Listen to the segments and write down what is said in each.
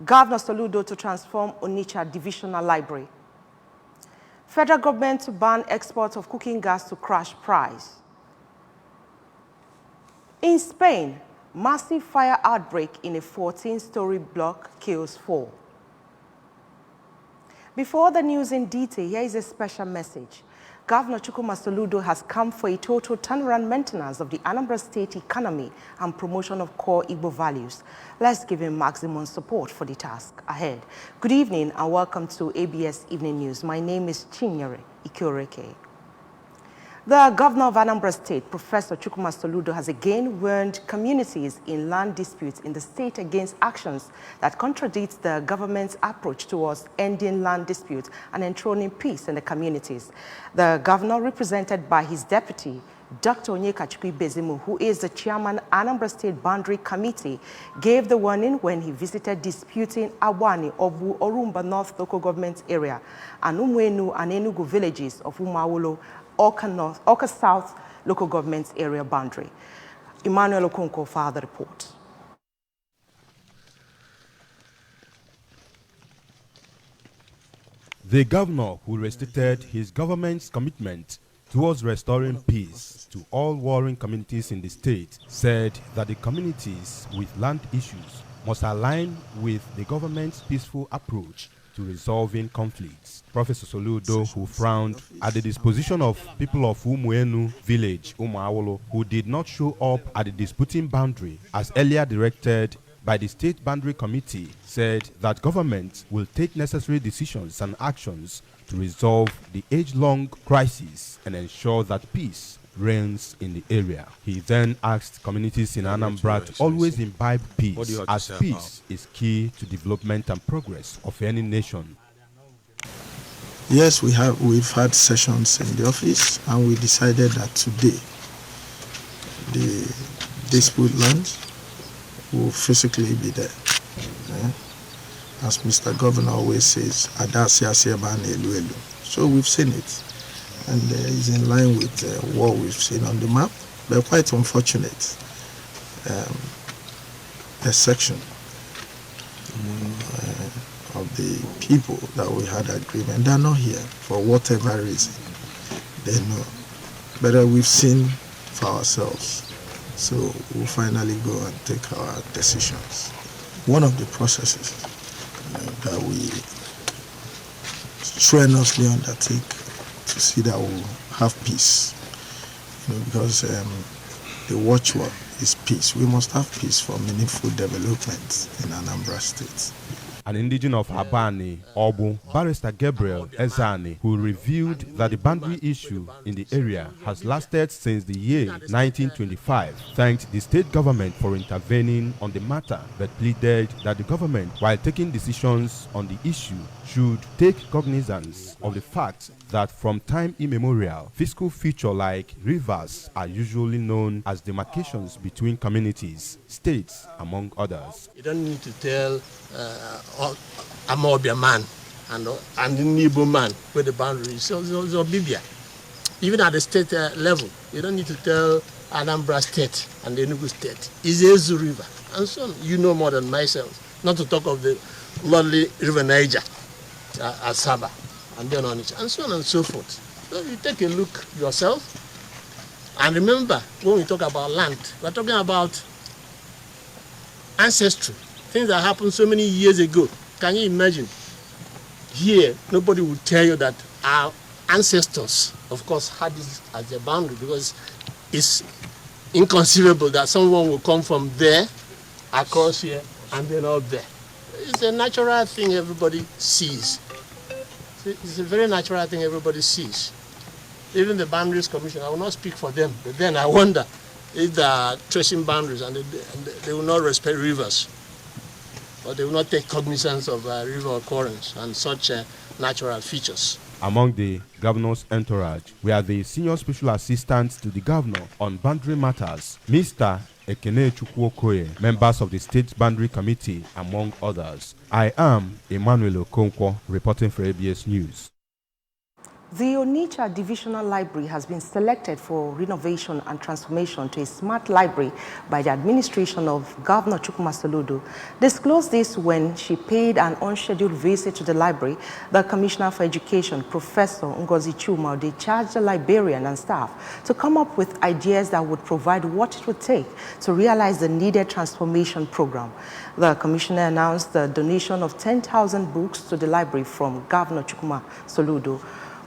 Governor Soludo to transform Onitsha Divisional Library. Federal government to ban export of cooking gas to crash price. In Spain, massive fire outbreak in a 14-story block kills 4. Before the news in detail, here is a special message. Governor Chukwuma Soludo has come for a total turnaround maintenance of the Anambra State economy and promotion of core Igbo values. Let's give him maximum support for the task ahead. Good evening and welcome to ABS Evening News. My name is Chinyere Ikioreke. The governor of Anambra State, Professor Chukwuma Soludo, has again warned communities in land disputes in the state against actions that contradict the government's approach towards ending land disputes and enthroning peace in the communities. The governor, represented by his deputy, Dr. Onyekachukwu Bezimu, who is the chairman Anambra State Boundary Committee, gave the warning when he visited disputing Awani, Obu, Orumba North local government area, and Umwenu and Enugu villages of Umawolo, Oka South local government area boundary. Emmanuel Okonko for the report. The governor, who restated his government's commitment towards restoring peace to all warring communities in the state, said that the communities with land issues must align with the government's peaceful approach to resolving conflicts. Professor Soludo, who frowned at the disposition of people of Umwenu village, Umawolo, who did not show up at the disputing boundary as earlier directed by the State Boundary Committee, said that government will take necessary decisions and actions to resolve the age-long crisis and ensure that peace reigns in the area. He then asked communities in Anambra to always imbibe peace, as peace is key to development and progress of any nation. Yes, we've had sessions in the office, and we decided that today the dispute lands will physically be there. As Mr. Governor always says, so we've seen it. And is in line with what we've seen on the map. But quite unfortunate, a section of the people that we had agreement, they're not here for whatever reason. They know. But we've seen for ourselves. So we'll finally go and take our decisions. One of the processes that we strenuously undertake to see that we'll have peace, because the watchword is peace. We must have peace for meaningful development in Anambra State. An indigene of Habani, Obu, Barrister Gabriel Ezani, who revealed that the boundary issue in the area has lasted since the year 1925, thanked the state government for intervening on the matter, but pleaded that the government, while taking decisions on the issue, should take cognizance of the fact that from time immemorial, physical features like rivers are usually known as demarcations between communities, states, among others. You don't need to tell Amobia man and the Nibo man where the boundary is. So Obibia. Even at the state level, you don't need to tell Anambra State and the Enugu State. It's Ezu River. And so on. You know more than myself. Not to talk of the lovely River Niger, Asaba, and then on it, and so on and so forth. So you take a look yourself. And remember, when we talk about land, we're talking about ancestry. Things that happened so many years ago. Can you imagine? Here, nobody would tell you that our ancestors, of course, had this as their boundary, because it's inconceivable that someone will come from there, across here, and then out there. It's a natural thing everybody sees. It's a very natural thing everybody sees. Even the Boundaries Commission, I will not speak for them, but then I wonder if they are tracing boundaries and they will not respect rivers, or they will not take cognizance of river occurrence and such natural features. Among the governor's entourage were the senior special assistant to the governor on boundary matters, Mr. Ekene Chukwuokoye, members of the State Boundary Committee, among others. I am Emmanuel Okonkwo, reporting for ABS News. The Onitsha Divisional Library has been selected for renovation and transformation to a smart library by the administration of Governor Chukwuma Soludo. Disclosed this when she paid an unscheduled visit to the library. The Commissioner for Education, Professor Ngozi Chuma, charged the librarian and staff to come up with ideas that would provide what it would take to realize the needed transformation program. The Commissioner announced the donation of 10,000 books to the library from Governor Chukwuma Soludo.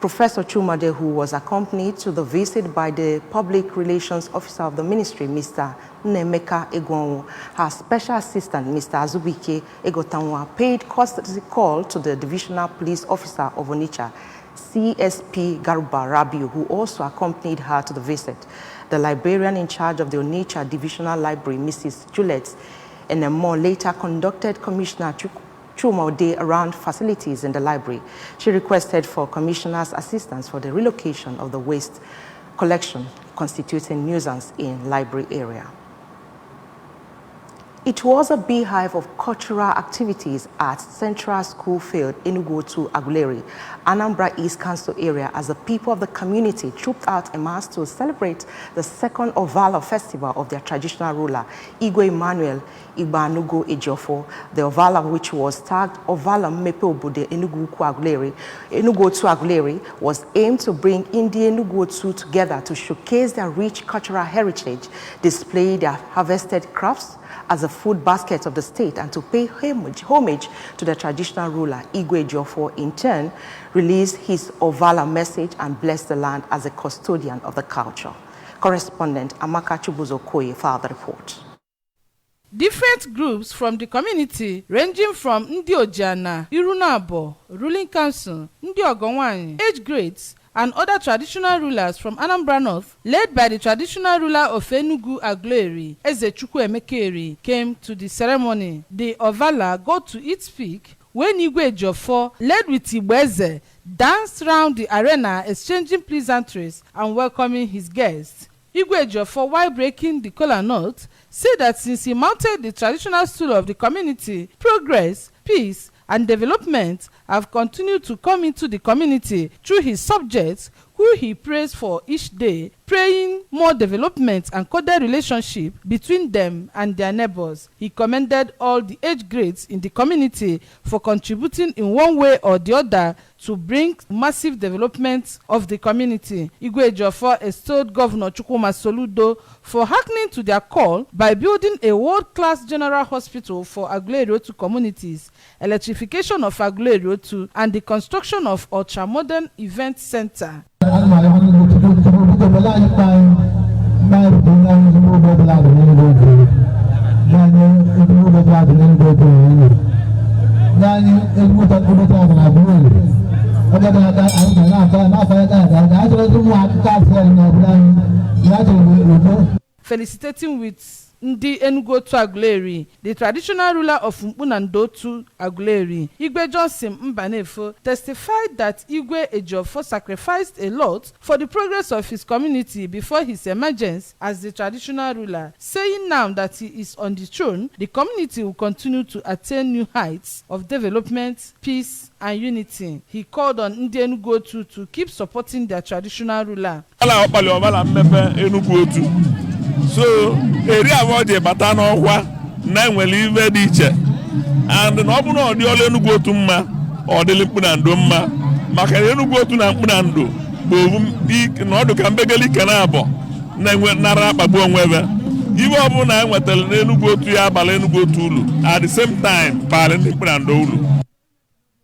Professor Chumade, who was accompanied to the visit by the Public Relations Officer of the Ministry, Mr. Nemeka Egwonwu, her special assistant, Mr. Azubike Egotanwa, paid courtesy call to the Divisional Police Officer of Onitsha, CSP Garuba Rabiu, who also accompanied her to the visit. The librarian in charge of the Onitsha Divisional Library, Mrs. Juliet Enemo, later conducted Commissioner Chuma Day around facilities in the library. She requested for Commissioner's assistance for the relocation of the waste collection constituting nuisance in library area. It was a beehive of cultural activities at Central School Field in Enugu Aguleri, Anambra East Council area, as the people of the community trooped out en masse to celebrate the second Ovala festival of their traditional ruler, Igwe Emmanuel Igbanugo Ejiofor. The Ovala, which was tagged Ovala Mmepe Obodo Enugu Aguleri, was aimed to bring Indi Enugu together to showcase their rich cultural heritage, display their harvested crafts as a food basket of the state, and to pay homage to the traditional ruler, Igwe Ejiofor, in turn, released his Ovala message and blessed the land as a custodian of the culture. Correspondent Amaka Chubuzo-Koye filed the report. Different groups from the community, ranging from Ndi Ojana, Irunabo, Ruling Council, Ndi Ogonwanyi, age grades, and other traditional rulers from Anambra North, led by the traditional ruler of Enugu Aguleri, Ezechukwu Emekeri, came to the ceremony. The Ovala got to its peak when Igwe Ejiofor, led with Igbeze, danced round the arena, exchanging pleasantries and welcoming his guests. Igwe Ejiofor, while breaking the kola nut, said that since he mounted the traditional stool of the community, progress, peace, and development have continued to come into the community through his subjects, who he praised for each day, praying more development and cordial relationship between them and their neighbors. He commended all the age grades in the community for contributing in one way or the other to bring massive development of the community. Igwe Ejiofor extolled Governor Chukwuma Soludo for hearkening to their call by building a world-class general hospital for Aguleri communities, electrification of Aguleri and the construction of ultra-modern event center. Felicitating with Ndi Enugu Aguleri, the traditional ruler of Mpunandotu Aguleri, Igwe Johnson Mbanefo, testified that Igwe Ejiofor sacrificed a lot for the progress of his community before his emergence as the traditional ruler, saying now that he is on the throne, the community will continue to attain new heights of development, peace, and unity. He called on Ndi Enugu to keep supporting their traditional ruler. So, area about the Batano na nwere ive dị iche, and na ọ bụ na ọ dị ọla Enugu otu mma ọ dịlị Mkpunando mma, maka Enugu otu na Mkpunando bụ na ọdụ ka mbegeli ike na abụọ na nara akpagbu onwe ebe ibe ọ bụ na enwetara na Enugu otu ya abalị Enugu otu ulu at the same time paalị ndị Mkpunando ulu.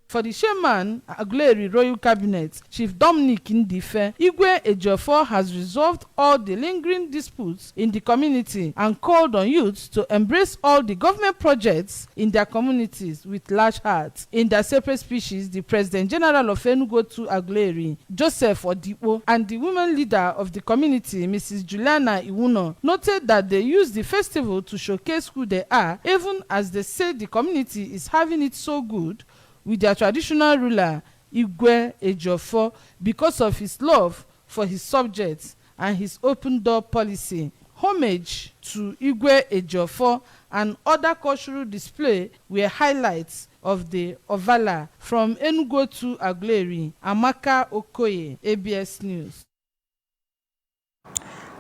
For the chairman, Aguleri Royal Cabinet, Chief Dominic Ndife, Igwe Ejiofor has resolved all the lingering disputes in the community and called on youths to embrace all the government projects in their communities with large hearts. In their separate speeches, the President General of Enugu Aguleri, Joseph Odipo, and the women leader of the community, Mrs. Juliana Iwuno, noted that they use the festival to showcase who they are, even as they say the community is having it so good with their traditional ruler, Igwe Ejiofor, because of his love for his subjects and his open door policy. Homage to Igwe Ejiofor and other cultural display were highlights of the Ovala. From Enugu to Aguleri, Amaka Okoye, ABS News.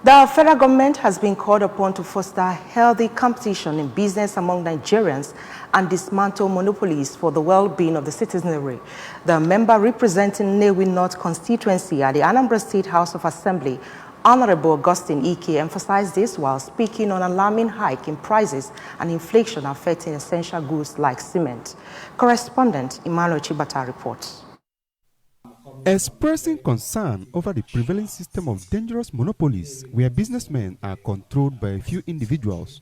The federal government has been called upon to foster healthy competition in business among Nigerians and dismantle monopolies for the well-being of the citizenry. The member representing Nnewi North constituency at the Anambra State House of Assembly, Honorable Augustine Ike, emphasized this while speaking on alarming hike in prices and inflation affecting essential goods like cement. Correspondent Emmanuel Chibata reports. Expressing concern over the prevailing system of dangerous monopolies where businessmen are controlled by a few individuals,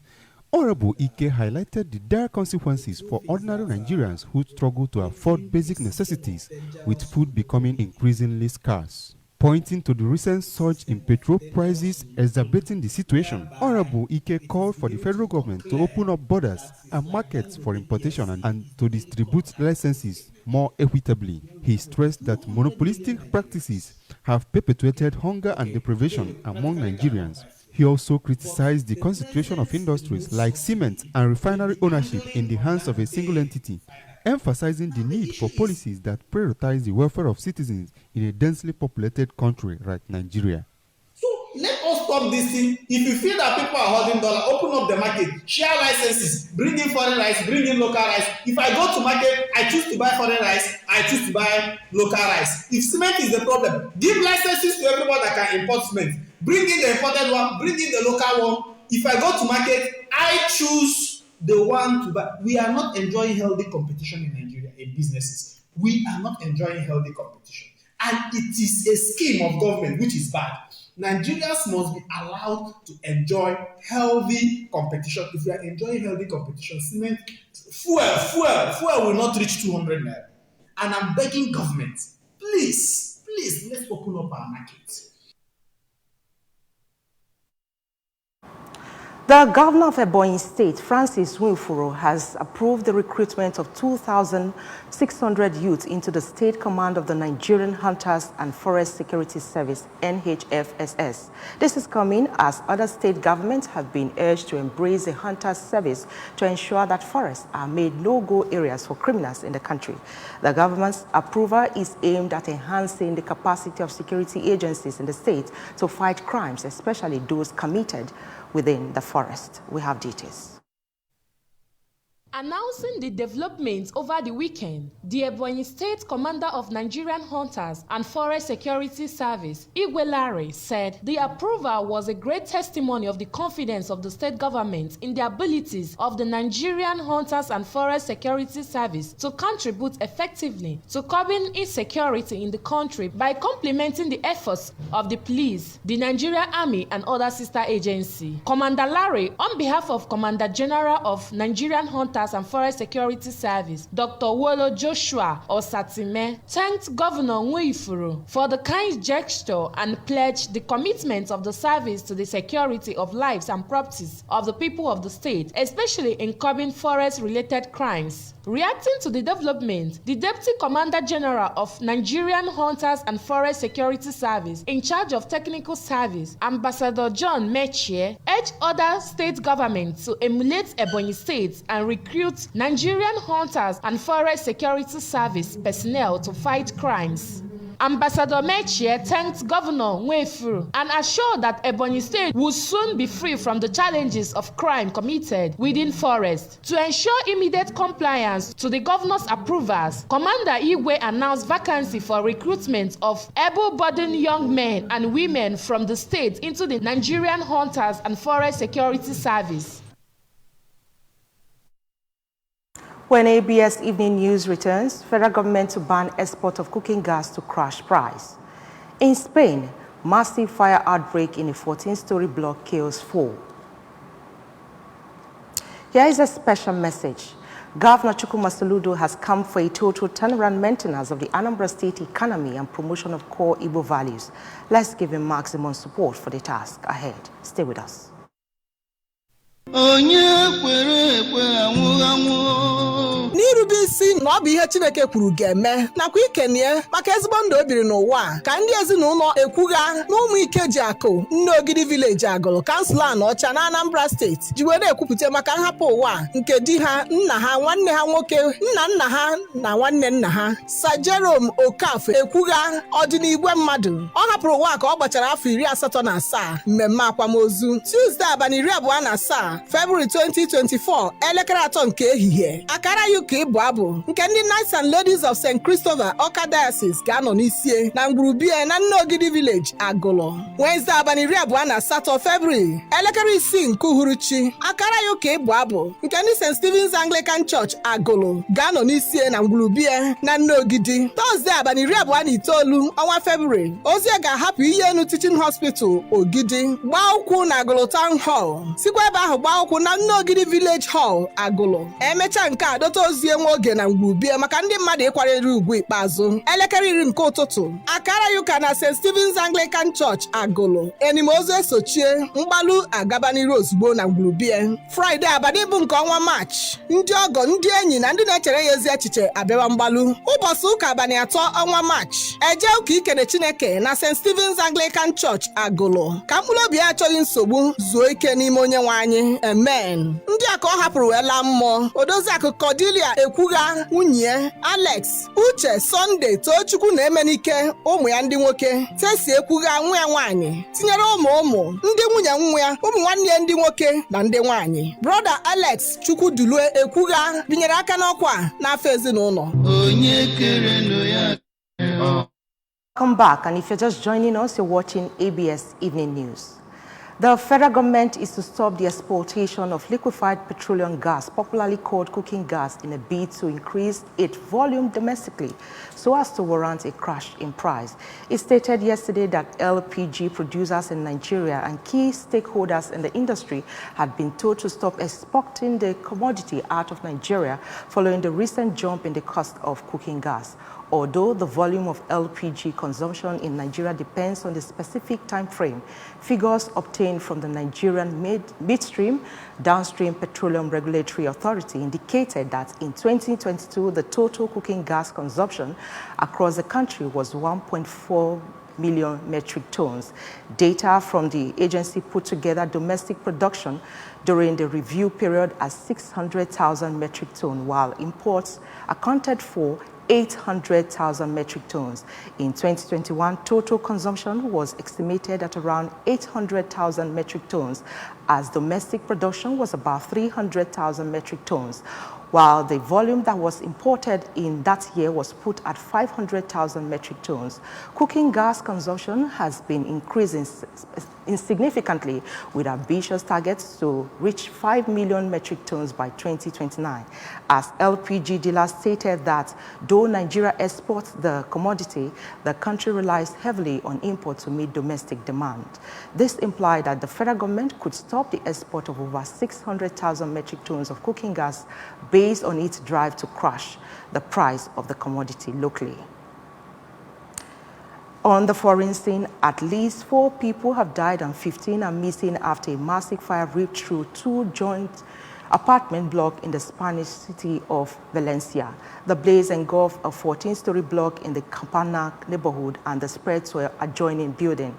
Honorable Ike highlighted the dire consequences for ordinary Nigerians who struggle to afford basic necessities, with food becoming increasingly scarce. Pointing to the recent surge in petrol prices exacerbating the situation, Honorable Ike called for the federal government to open up borders and markets for importation and to distribute licenses more equitably. He stressed that monopolistic practices have perpetuated hunger and deprivation among Nigerians. He also criticized the concentration of industries like cement and refinery ownership in the hands of a single entity, emphasizing the need for policies that prioritize the welfare of citizens in a densely populated country like Nigeria. So let us stop this thing. If you feel that people are holding dollar, open up the market, share licenses, bring in foreign rice, bring in local rice. If I go to market, I choose to buy foreign rice, I choose to buy local rice. If cement is the problem, give licenses to everyone that can import cement. Bring in the imported one, bring in the local one. If I go to market, I choose the one to buy. We are not enjoying healthy competition in Nigeria in businesses. We are not enjoying healthy competition. And it is a scheme of government which is bad. Nigerians must be allowed to enjoy healthy competition. If we are enjoying healthy competition, cement, fuel will not reach 200 naira. And I'm begging government, please, let's open up our market. The governor of Ebonyi State, Francis Nwifuru, has approved the recruitment of 2,600 youths into the State Command of the Nigerian Hunters and Forest Security Service, NHFSS. This is coming as other state governments have been urged to embrace the Hunters Service to ensure that forests are made no-go areas for criminals in the country. The government's approval is aimed at enhancing the capacity of security agencies in the state to fight crimes, especially those committed within the forest. We have details. Announcing the developments over the weekend, the Ebonyi State Commander of Nigerian Hunters and Forest Security Service, Igwe Larry, said the approval was a great testimony of the confidence of the state government in the abilities of the Nigerian Hunters and Forest Security Service to contribute effectively to curbing insecurity in the country by complementing the efforts of the police, the Nigerian Army, and other sister agencies. Commander Larry, on behalf of Commander General of Nigerian Hunters and Forest Security Service, Dr. Wolo Joshua Osatime, thanked Governor Nwifuru for the kind gesture and pledged the commitment of the service to the security of lives and properties of the people of the state, especially in curbing forest-related crimes. Reacting to the development, the Deputy Commander General of Nigerian Hunters and Forest Security Service, in charge of technical service, Ambassador John Mechie, urged other state governments to emulate Ebonyi State and recruit Nigerian Hunters and Forest Security Service personnel to fight crimes. Ambassador Mechie thanked Governor Nwifuru and assured that Ebonyi State will soon be free from the challenges of crime committed within forests. To ensure immediate compliance to the governor's approvals, Commander Igwe announced vacancy for recruitment of able-bodied young men and women from the state into the Nigerian Hunters and Forest Security Service. When ABS Evening News returns, federal government to ban export of cooking gas to crash price. In Spain, massive fire outbreak in a 14-story block kills 4. Here is a special message. Governor Chukwuma Soludo has come for a total turnaround maintenance of the Anambra State economy and promotion of core Igbo values. Let's give him maximum support for the task ahead. Stay with us. Onye kwere ekwe anwụ n'irube isi na ọ bụ ihe Chineke kwuru ga-eme nakwa ikenie maka ezigbo ndụ o biri n'ụwa ka ndị ezinụlọ ekwugha na ụmụ Ikejiakụ Nneogidi Village Agụlụ kansụl Anọcha na Anambra steeti ji were ekwupụta maka nhapụ ụwa nke di ha, nna ha, nwanne ha nwoke, nna ha na nwanne nna ha. Sir Jerome Okafor ekwugha ọdịnigwe mmadụ. Ọ hapụrụ ụwa ka ọ gbachara afọ 87 mmemme akwamozu Tuesday abalị 27 February 2024 elekere 3 nke ehihie. Akara UK ịbụ abụ nke ndị Knights and Ladies of St. Christopher Awka Diocese ga-anọ n'isie na ngwurubie na Nneogidi Village Agụlụ. Wednesday abalị 28 February elekere 6 nke uhuruchi. Akara UK ịbụ abụ nke ndị St. Stephen's Anglican Church Agụlụ ga-anọ n'isie na ngwurubie na Nneogidi. Thursday abalị 29 ọnwa February ozi ga-ahapụ Iyenu Teaching Hospital Ogidi gbaa ụkwụ na Agụlụ Town Hall, sikwa ebe ahụ gbaa ụkwụ na Nneogidi Village Hall Agụlụ. Emechaa nke a dọta ozi nwe oge na ngwurubie maka ndị mmadụ ịkwarịrị ugwu ikpeazụ elekere 10 nke ụtụtụ. Akara yuka na St. Stephen's Anglican Church Agụlụ. Enimozu esochie mgbalụ agaba n'iru ozugbo na ngwurubie. Friday abalị bụ nke ọnwa March ndị ọgọ, ndị enyi na ndị na-echere ya ezi echiche abịawa mgbalụ. Ụbọchị ụka abalị 3 ọnwa March eje ụka ikene Chineke na St. Stephen's Anglican Church Agụlụ ka mkpụrụ obi ya achọghị nsogbu zuo ike n'ime Onyenwe anyị. Amen. Ndị a ka ọ hapụrụ wela mmụọ. Odoziakụ Cordelia ekwugha nwunye Alex, Uche, Sunday, Tochukwu na Emenike, ụmụ ya ndị nwoke, Tesi ekwugha nwa ya nwaanyị, tinyere ụmụ ndị nwunye nwa ya, ụmụ nwanne ya ndị nwoke na ndị nwaanyị. Brother Alex Chukwudulue ekwugha binyere aka n'ọkwa n'afọ ezinụlọ. Welcome back, and if you're just joining us, you're watching ABS Evening News. The federal government is to stop the exportation of liquefied petroleum gas, popularly called cooking gas, in a bid to increase its volume domestically so as to warrant a crash in price. It stated yesterday that LPG producers in Nigeria and key stakeholders in the industry had been told to stop exporting the commodity out of Nigeria following the recent jump in the cost of cooking gas. Although the volume of LPG consumption in Nigeria depends on the specific time frame, figures obtained from the Nigerian Midstream Downstream Petroleum Regulatory Authority indicated that in 2022, the total cooking gas consumption across the country was 1.4 million metric tons. Data from the agency put together domestic production during the review period as 600,000 metric tons, while imports accounted for 800,000 metric tons. In 2021, total consumption was estimated at around 800,000 metric tons, as domestic production was about 300,000 metric tons, while the volume that was imported in that year was put at 500,000 metric tons. Cooking gas consumption has been increasing significantly, with ambitious targets to reach 5 million metric tons by 2029. As LPG dealers stated that though Nigeria exports the commodity, the country relies heavily on import to meet domestic demand. This implied that the federal government could stop the export of over 600,000 metric tons of cooking gas based on its drive to crush the price of the commodity locally. On the foreign scene, at least 4 people have died and 15 are missing after a massive fire ripped through 2 joint apartment blocks in the Spanish city of Valencia. The blaze engulfed a 14-story block in the Campana neighborhood and the spread to an adjoining building.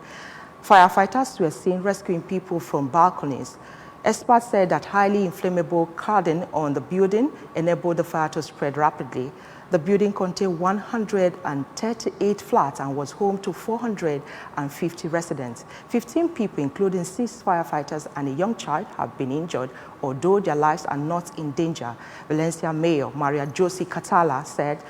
Firefighters were seen rescuing people from balconies. Experts said that highly inflammable cladding on the building enabled the fire to spread rapidly. The building contained 138 flats and was home to 450 residents. 15 people, including 6 firefighters and a young child, have been injured, although their lives are not in danger. Valencia Mayor Maria Josie Catala said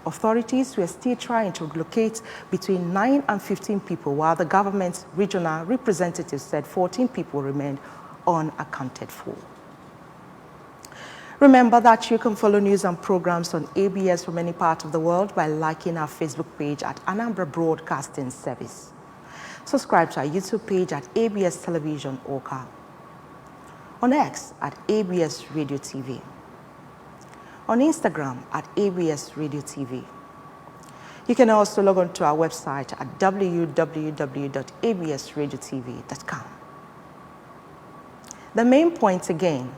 authorities were still trying to locate between 9 and 15 people, while the government's regional representatives said 14 people remained unaccounted for. Remember that you can follow news and programs on ABS from any part of the world by liking our Facebook page at Anambra Broadcasting Service. Subscribe to our YouTube page at ABS Television Awka. On X at ABS Radio TV. On Instagram at ABS Radio TV. You can also log on to our website at www.absradiotv.com. The main points again: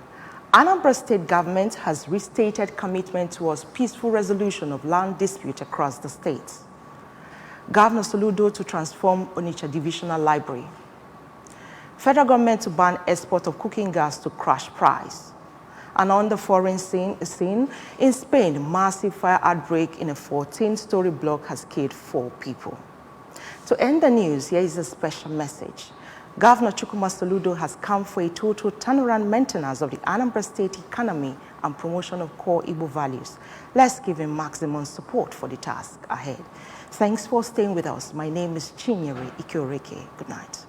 Anambra State government has restated commitment towards peaceful resolution of land dispute across the state. Governor Soludo to transform Onitsha Divisional Library. Federal government to ban export of cooking gas to crash price. And on the foreign scene in Spain, massive fire outbreak in a 14-story block has killed 4 people. To end the news, here is a special message. Governor Chukwuma Soludo has come for a total turnaround maintenance of the Anambra State economy and promotion of core Igbo values. Let's give him maximum support for the task ahead. Thanks for staying with us. My name is Chinyere Ikioreke. Good night.